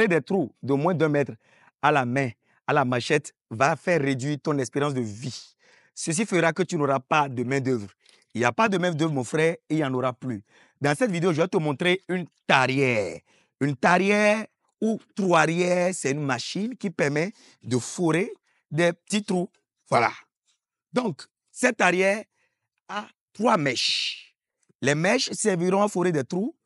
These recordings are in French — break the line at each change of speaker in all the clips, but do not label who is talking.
forer des trous de moins d'1 mètre à la main, à la machette, va faire réduire ton espérance de vie. Ceci fera que tu n'auras pas de main-d'œuvre. Il n'y a pas de main-d'œuvre, mon frère, et il n'y en aura plus. Dans cette vidéo, je vais te montrer une tarière. Une tarière ou trouarière, c'est une machine qui permet de forer des petits trous. Voilà. Donc, cette tarière a 3 mèches. Les mèches serviront à forer des trous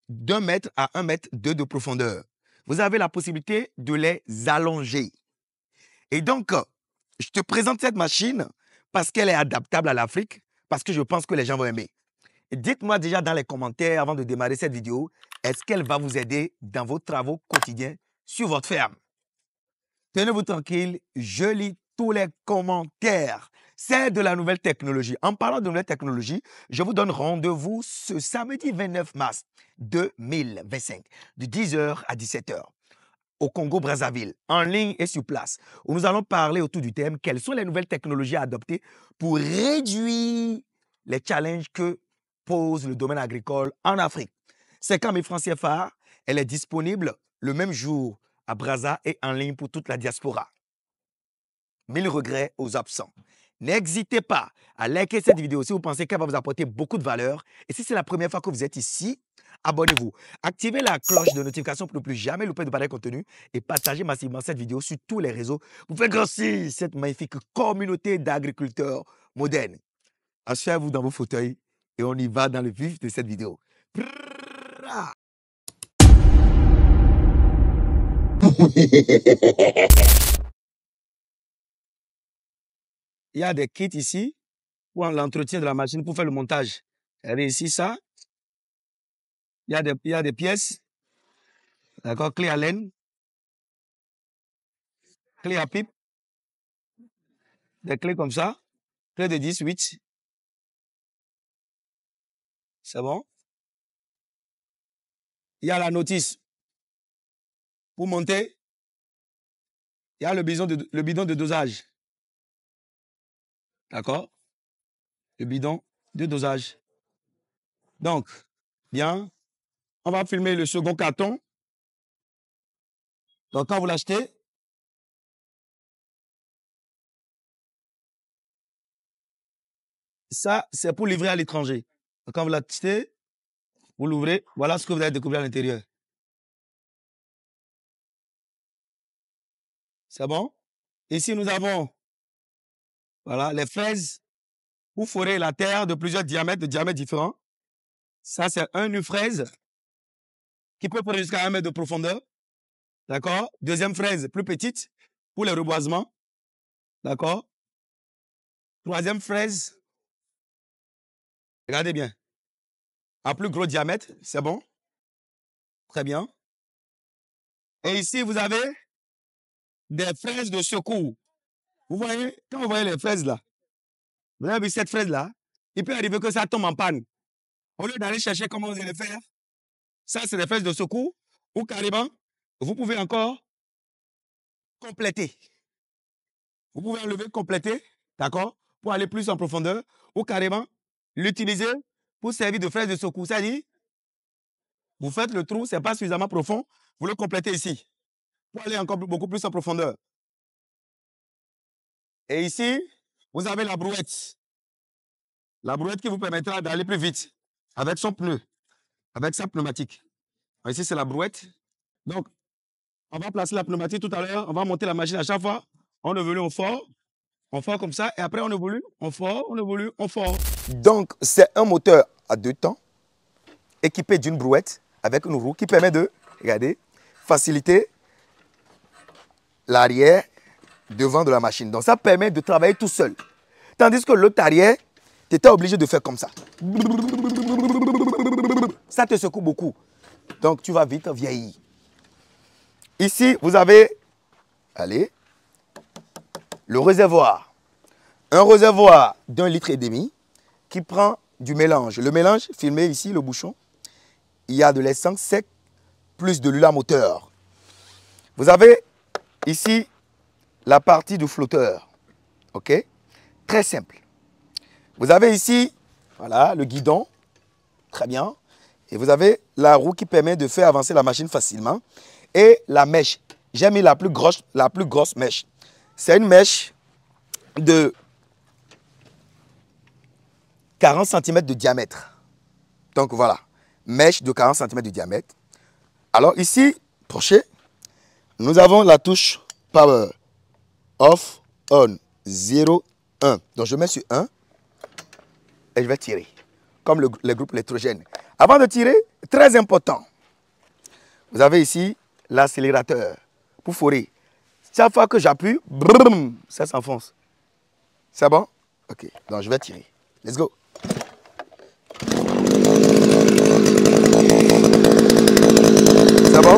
d'1 mètre à 1 mètre de profondeur. Vous avez la possibilité de les allonger. Et donc, je te présente cette machine parce qu'elle est adaptable à l'Afrique, parce que je pense que les gens vont aimer. Dites-moi déjà dans les commentaires avant de démarrer cette vidéo, est-ce qu'elle va vous aider dans vos travaux quotidiens sur votre ferme? Tenez-vous tranquille, je lis tous les commentaires. C'est de la nouvelle technologie. En parlant de nouvelle technologie, je vous donne rendez-vous ce samedi 29 mars 2025, de 10h à 17h, au Congo-Brazzaville, en ligne et sur place, où nous allons parler autour du thème « Quelles sont les nouvelles technologies à adopter pour réduire les challenges que pose le domaine agricole en Afrique ?» C'est quand mes francs CFA, elle est disponible le même jour à Brazza et en ligne pour toute la diaspora. 1000 regrets aux absents. N'hésitez pas à liker cette vidéo si vous pensez qu'elle va vous apporter beaucoup de valeur. Et si c'est la première fois que vous êtes ici, abonnez-vous. Activez la cloche de notification pour ne plus jamais louper de pareil contenu et partagez massivement cette vidéo sur tous les réseaux. Vous faites grossir cette magnifique communauté d'agriculteurs modernes. Asseyez-vous dans vos fauteuils et on y va dans le vif de cette vidéo. Il y a des kits ici pour l'entretien de la machine, pour faire le montage. Regardez ici ça. Il y a des pièces. D'accord, clé à laine, clé à pipe, des clés comme ça, clé de 10, 8. C'est bon. Il y a la notice pour monter. Il y a le bidon de dosage. D'accord? Le bidon de dosage. Donc, bien, on va filmer le second carton. Donc, quand vous l'achetez, ça, c'est pour livrer à l'étranger. Quand vous l'achetez, vous l'ouvrez, voilà ce que vous allez découvrir à l'intérieur. C'est bon? Ici, nous avons voilà, les fraises pour forer la terre de plusieurs diamètres, de diamètres différents. Ça, c'est une fraise qui peut forer jusqu'à 1 mètre de profondeur. D'accord? Deuxième fraise, plus petite, pour les reboisements. D'accord? Troisième fraise, regardez bien, à plus gros diamètre, c'est bon? Très bien. Et ici, vous avez des fraises de secours. Vous voyez, quand vous voyez les fraises là, vous avez vu cette fraise là, il peut arriver que ça tombe en panne. Au lieu d'aller chercher comment vous allez faire, ça c'est des fraises de secours, ou carrément, vous pouvez encore compléter. Vous pouvez enlever, compléter, d'accord, pour aller plus en profondeur, ou carrément l'utiliser pour servir de fraise de secours. C'est-à-dire, vous faites le trou, ce n'est pas suffisamment profond, vous le complétez ici, pour aller encore beaucoup plus en profondeur. Et ici, vous avez la brouette. La brouette qui vous permettra d'aller plus vite avec son pneu, avec sa pneumatique. Ici, c'est la brouette. Donc, on va placer la pneumatique tout à l'heure. On va monter la machine à chaque fois. On évolue, on fort comme ça. Et après, on évolue, on fort, on évolue, on fort. Donc, c'est un moteur à 2 temps, équipé d'une brouette avec une roue qui permet de, regardez, faciliter l'arrière devant de la machine. Donc, ça permet de travailler tout seul. Tandis que l'autre arrière, tu étais obligé de faire comme ça. Ça te secoue beaucoup. Donc, tu vas vite vieillir. Ici, vous avez, allez, le réservoir. Un réservoir d'1,5 litre qui prend du mélange. Le mélange, filmé ici, le bouchon, il y a de l'essence sec plus de l'huile à moteur. Vous avez ici la partie du flotteur. OK? Très simple. Vous avez ici, voilà, le guidon. Très bien. Et vous avez la roue qui permet de faire avancer la machine facilement. Et la mèche, j'ai mis la plus grosse mèche. C'est une mèche de 40 cm de diamètre. Donc voilà, mèche de 40 cm de diamètre. Alors ici, crochet, nous avons la touche Power, Off, On, 0, 1. Donc je mets sur 1 et je vais tirer, comme les groupes électrogènes. Avant de tirer, très important, vous avez ici l'accélérateur pour forer. Chaque fois que j'appuie, ça s'enfonce. C'est bon? Ok, donc je vais tirer. Let's go. C'est bon?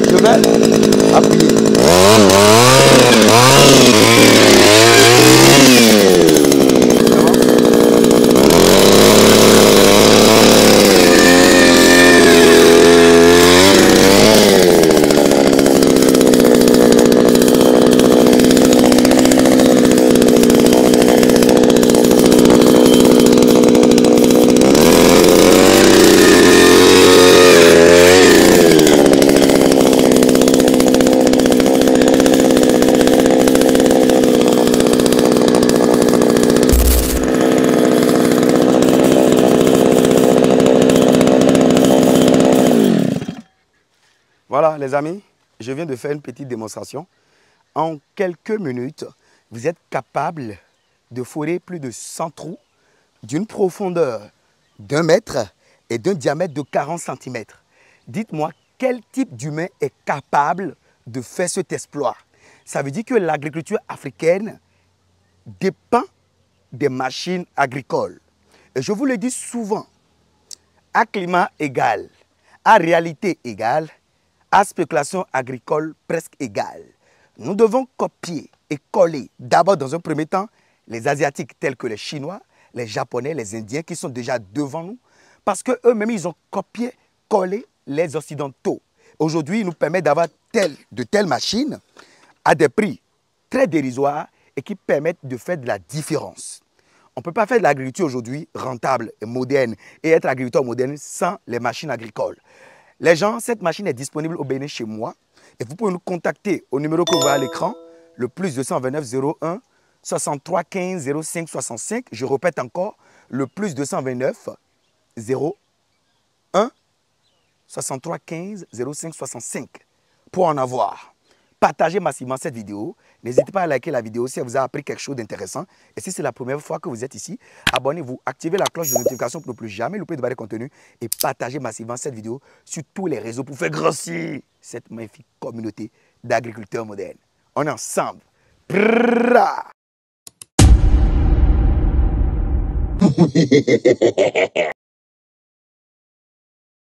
Je vais appuyer. Voilà les amis, je viens de faire une petite démonstration. En quelques minutes, vous êtes capable de forer plus de 100 trous d'une profondeur d'1 mètre et d'un diamètre de 40 cm. Dites-moi, quel type d'humain est capable de faire cet exploit? Ça veut dire que l'agriculture africaine dépend des machines agricoles. Et je vous le dis souvent, à climat égal, à réalité égale, à spéculation agricole presque égale. Nous devons copier et coller d'abord dans un premier temps les Asiatiques tels que les Chinois, les Japonais, les Indiens qui sont déjà devant nous parce qu'eux-mêmes ils ont copié, collé les Occidentaux. Aujourd'hui, ils nous permettent d'avoir de telles machines à des prix très dérisoires et qui permettent de faire de la différence. On ne peut pas faire de l'agriculture aujourd'hui rentable et moderne et être agriculteur moderne sans les machines agricoles. Les gens, cette machine est disponible au Bénin chez moi et vous pouvez nous contacter au numéro que vous voyez à l'écran, le plus 229 01 63 15 05 65. Je répète encore, le plus 229 01 63 15 05 65 pour en avoir. Partagez massivement cette vidéo. N'hésitez pas à liker la vidéo si elle vous a appris quelque chose d'intéressant. Et si c'est la première fois que vous êtes ici, abonnez-vous, activez la cloche de notification pour ne plus jamais louper de nouveaux contenus et partagez massivement cette vidéo sur tous les réseaux pour faire grossir cette magnifique communauté d'agriculteurs modernes. On est ensemble. Prrrra.